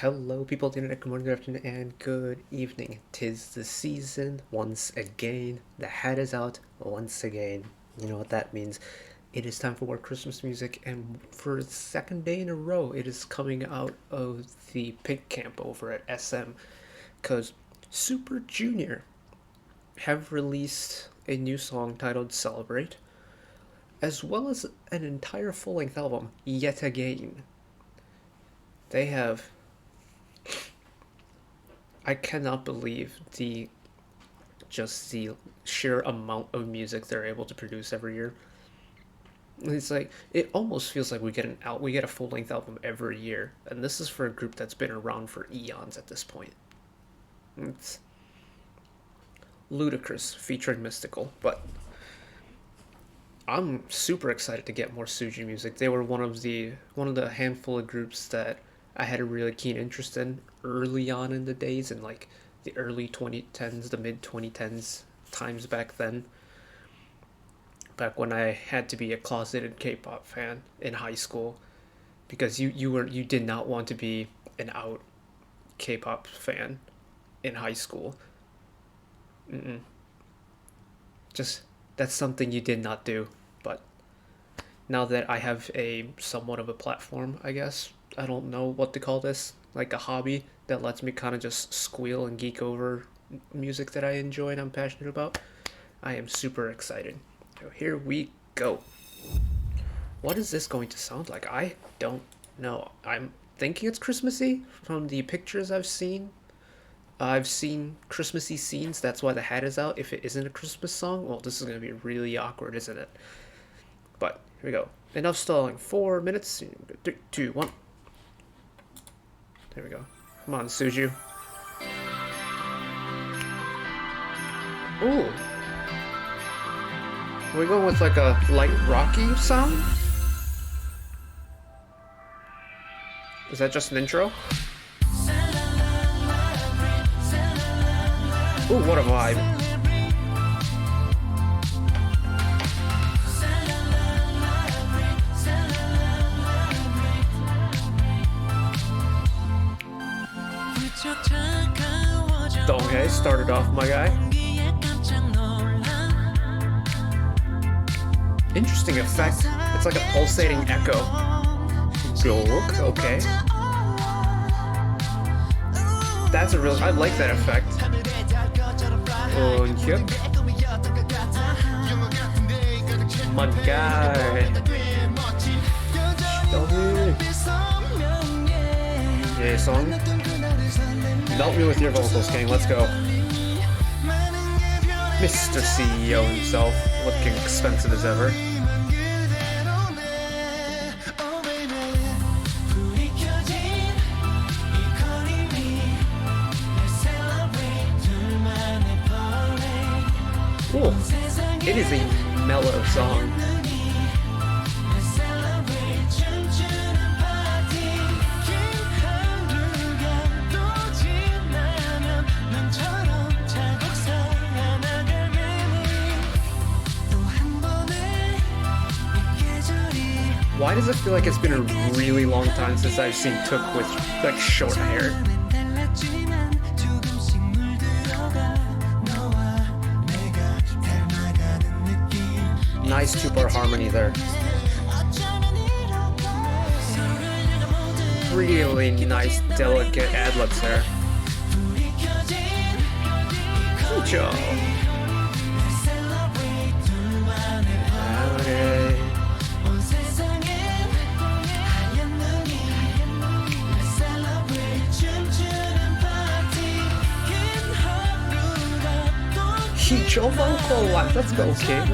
Hello, people of the internet. Good morning, good afternoon, and good evening. Tis the season once again. The hat is out once again. You know what that means. It is time for more Christmas music, and for the second day in a row, it is coming out of the Pink Camp over at SM. Because Super Junior have released a new song titled Celebrate, as well as an entire full length album, yet again. They have. I cannot believe the sheer amount of music they're able to produce every year. It's like it almost feels like we get a full length album every year, and this is for a group that's been around for eons at this point. It's ludicrous featuring Mystical, but I'm super excited to get more Suji music. They were one of the handful of groups that I had a really keen interest in early on in the days, in like the early 2010s, the mid 2010s times back then. Back when I had to be a closeted K-pop fan in high school, because you did not want to be an out K-pop fan in high school. Mm-mm. Just that's something you did not do. But now that I have a somewhat of a platform, I guess, I don't know what to call this, like a hobby that lets me kind of just squeal and geek over music that I enjoy and I'm passionate about, I am super excited. So here we go. What is this going to sound like? I don't know. I'm thinking it's Christmassy from the pictures I've seen. I've seen Christmassy scenes, that's why the hat is out. If it isn't a Christmas song, well, this is going to be really awkward, isn't it? But here we go. Enough stalling. 4 minutes. 3, 2, 1. There we go. Come on, Suju. Ooh. Are we going with like a light rocky sound? Is that just an intro? Ooh, what a vibe. Okay, started off, my guy. Interesting effect. It's like a pulsating echo. Look, okay. That's a real. I like that effect. Oh, yep. My guy. Yeah, song. Melt me with your vocals, King. Let's go. Mr. CEO himself, looking expensive as ever. Cool. It is a mellow song. Why does it feel like it's been a really long time since I've seen Took with like short hair? Nice 2-part harmony there. Really nice, delicate ad-libs there. Good job. Your vocal one. Let's go, King.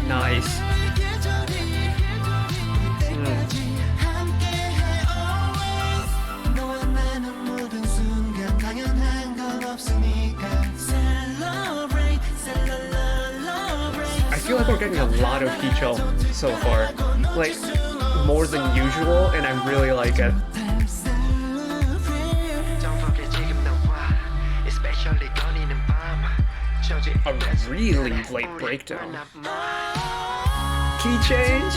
Nice. I feel like we're getting a lot of Hicho so far. Like, more than usual, and I really like it. A really late breakdown. Key change.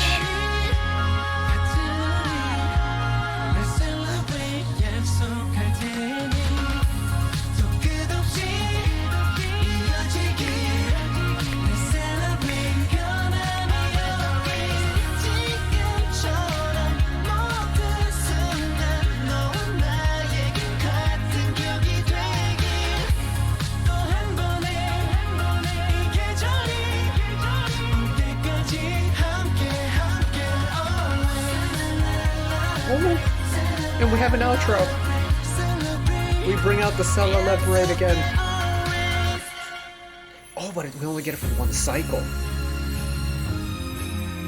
Oh, and we have an outro. We bring out the Celebrate again. Oh, but we only get it for one cycle.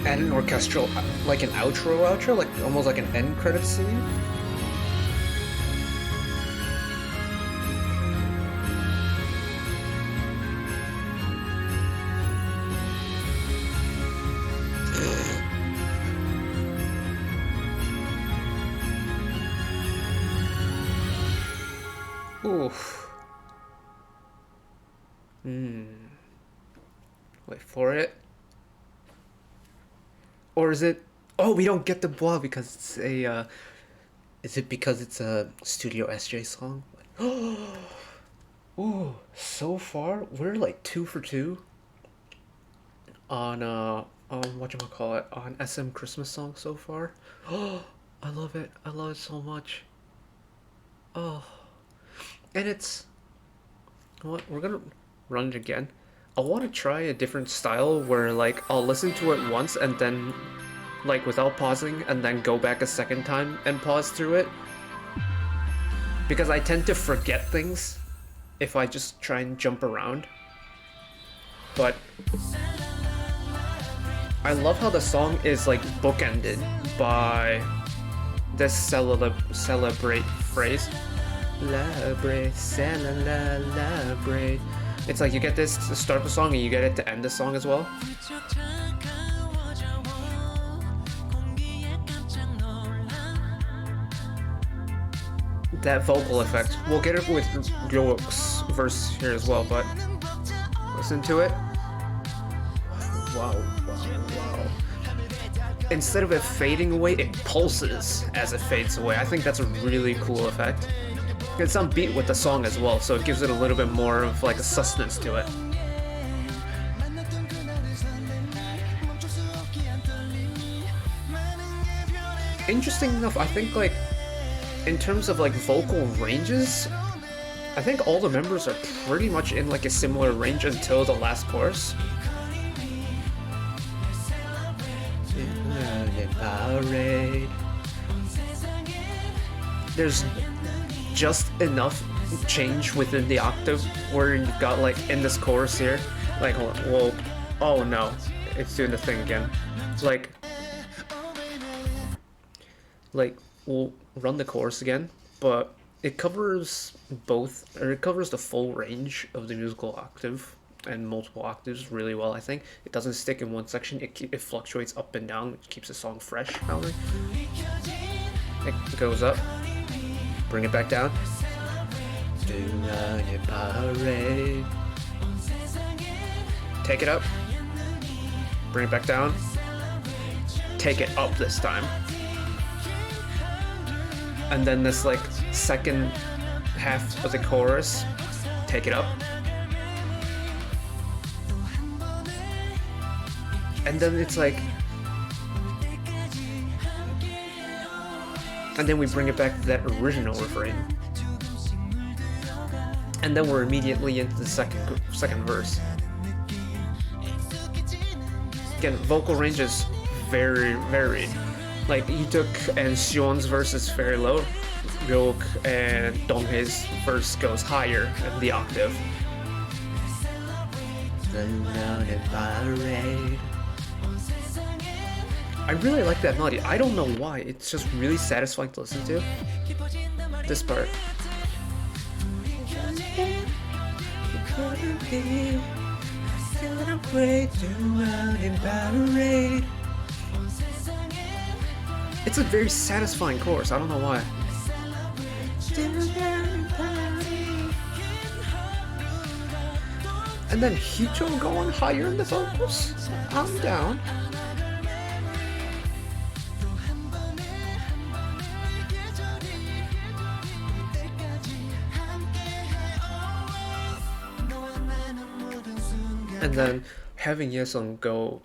And an orchestral, like an outro, like almost like an end credit scene. Oof. Wait for it. Or is it? Oh, we don't get the bois because it's a. Is it because it's a Studio SJ song? Ooh, so far we're like 2 for 2 on whatchamacallit, on SM Christmas songs so far. Oh, I love it. I love it so much. Oh, and it's. What, we're gonna run it again. I want to try a different style where like I'll listen to it once and then like without pausing and then go back a second time and pause through it, because I tend to forget things if I just try and jump around. But I love how the song is like bookended by this celebrate phrase. Celebrate, celebrate. It's like you get this to start the song and you get it to end the song as well. That vocal effect. We'll get it with Ryook's verse here as well, but listen to it. Wow, wow, wow. Instead of it fading away, it pulses as it fades away. I think that's a really cool effect. It's on beat with the song as well, so it gives it a little bit more of like a sustenance to it. Interesting enough, I think like in terms of like vocal ranges, I think all the members are pretty much in like a similar range until the last chorus. There's just enough change within the octave where you've got like in this chorus here, like, well, oh no, it's doing the thing again. Like we'll run the chorus again, but it covers both, or it covers the full range of the musical octave and multiple octaves really well. I think it doesn't stick in one section. It fluctuates up and down, which keeps the song fresh. Probably it goes up, bring it back down. Take it up, bring it back down, take it up this time, and then this like second half of the chorus, take it up, and then it's like, and then we bring it back to that original refrain, and then we're immediately into the second verse. Again, vocal range is very varied. Like Ituk and Sion's verse is very low. Ryook and Donghae's verse goes higher in the octave. I really like that melody. I don't know why. It's just really satisfying to listen to. This part. It's a very satisfying chorus. I don't know why. And then Hito going higher in the vocals. I'm down. And then having Yesung go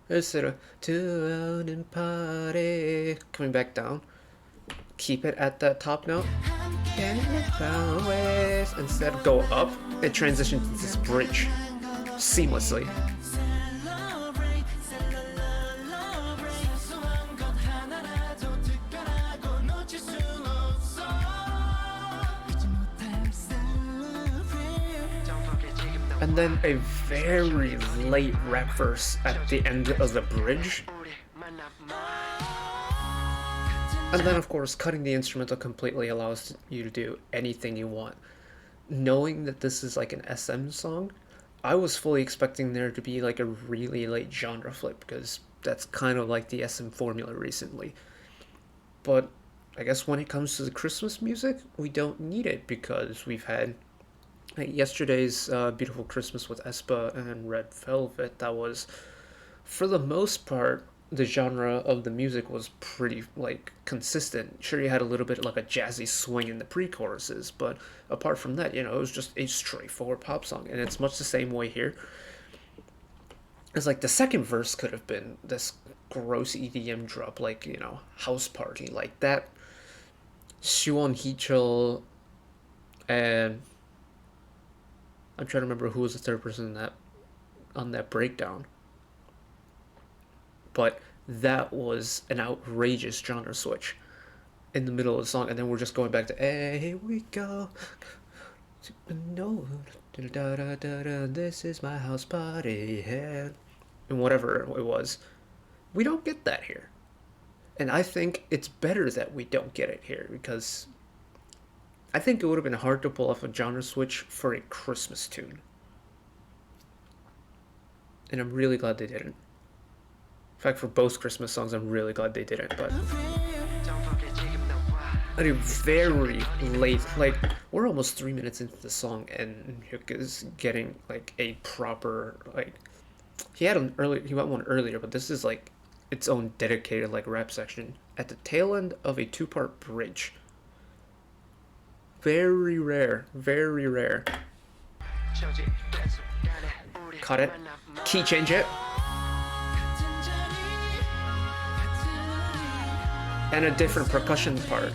instead of "to out and party," coming back down, keep it at that top note. Instead go up, it transitions to this bridge seamlessly. and then a very late rap verse at the end of the bridge, and then of course cutting the instrumental completely allows you to do anything you want. Knowing that this is like an SM song, I was fully expecting there to be like a really late genre flip because that's kind of like the SM formula recently. But I guess when it comes to the Christmas music, we don't need it because we've had like, yesterday's Beautiful Christmas with Espa and Red Velvet. That was, for the most part, the genre of the music was pretty like consistent. Sure, you had a little bit like a jazzy swing in the pre-choruses, but apart from that, it was just a straightforward pop song, and it's much the same way here. It's like the second verse could have been this gross EDM drop, like house party, like that. Siwon Heechul and I'm trying to remember who was the third person in that on that breakdown. But that was an outrageous genre switch in the middle of the song, and then we're just going back to hey, here we go, no, this is my house party, and whatever it was. We don't get that here, and I think it's better that we don't get it here because I think it would have been hard to pull off a genre switch for a Christmas tune, and I'm really glad they didn't. In fact, for both Christmas songs, I'm really glad they didn't. But at a very late, like we're almost 3 minutes into the song, and Hyuk is getting like a proper like he went one earlier, but this is like its own dedicated like rap section at the tail end of a two-part bridge. Very rare, very rare. Cut it, key change it. And a different percussion part.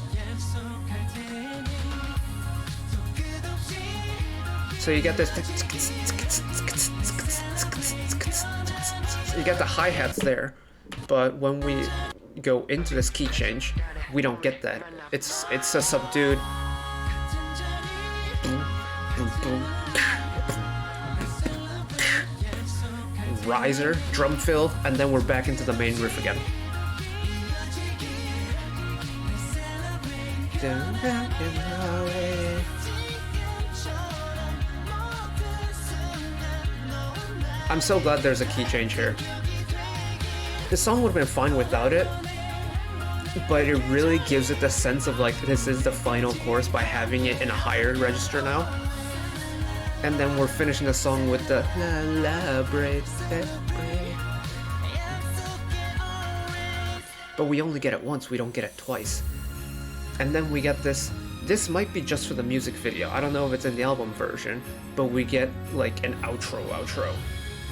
So you get this, you get the hi-hats there, but when we go into this key change, we don't get that. It's a subdued riser, drum fill, and then we're back into the main riff again. I'm so glad there's a key change here. The song would have been fine without it, but it really gives it the sense of like this is the final chorus by having it in a higher register now. And then we're finishing the song with the la la break. But we only get it once, we don't get it twice. And then we get this might be just for the music video. I don't know if it's in the album version, but we get like an outro.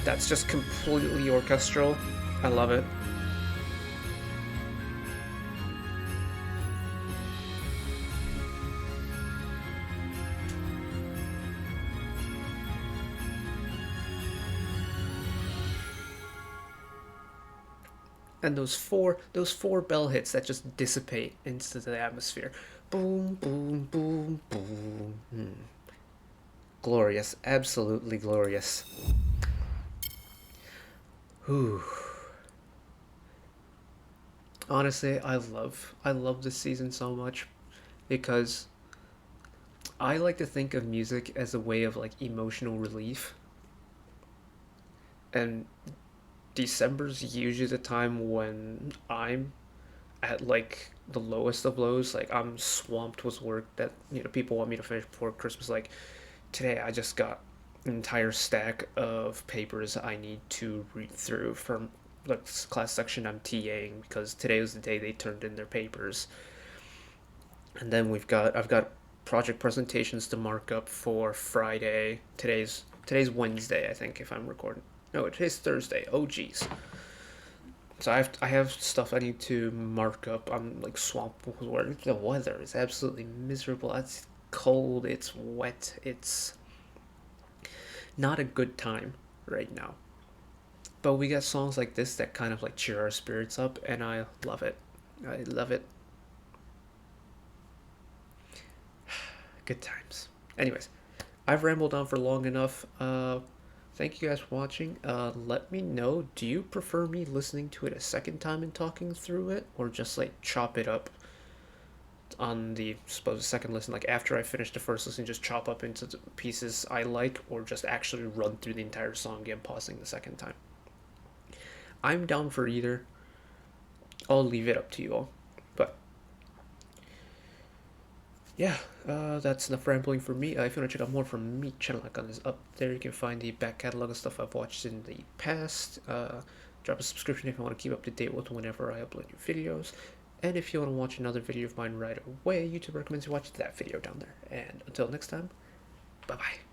That's just completely orchestral. I love it. And those four bell hits that just dissipate into the atmosphere. Boom, boom, boom, boom. Glorious, absolutely glorious. Whew. Honestly, I love this season so much because I like to think of music as a way of like emotional relief. And December's usually the time when I'm at like the lowest of lows. Like I'm swamped with work that people want me to finish before Christmas. Like today I just got an entire stack of papers I need to read through from the class section I'm TAing because today was the day they turned in their papers. And then I've got project presentations to mark up for Friday. Today's Wednesday, I think, if I'm recording. No, today's Thursday. Oh geez. So I have stuff I need to mark up. I'm like swamped with work. The weather is absolutely miserable. It's cold. It's wet. It's not a good time right now. But we got songs like this that kind of like cheer our spirits up, and I love it. I love it. Good times. Anyways, I've rambled on for long enough. Thank you guys for watching. Let me know, do you prefer me listening to it a second time and talking through it, or just like chop it up on the supposed second listen, like after I finish the first listen, just chop up into the pieces I like, or just actually run through the entire song again, pausing the second time? I'm down for either. I'll leave it up to you all. But yeah, that's enough rambling for me. If you want to check out more from me, channel icon is up there. You can find the back catalog of stuff I've watched in the past. Drop a subscription if you want to keep up to date with whenever I upload new videos. And if you want to watch another video of mine right away, YouTube recommends you watch that video down there. And until next time, bye bye.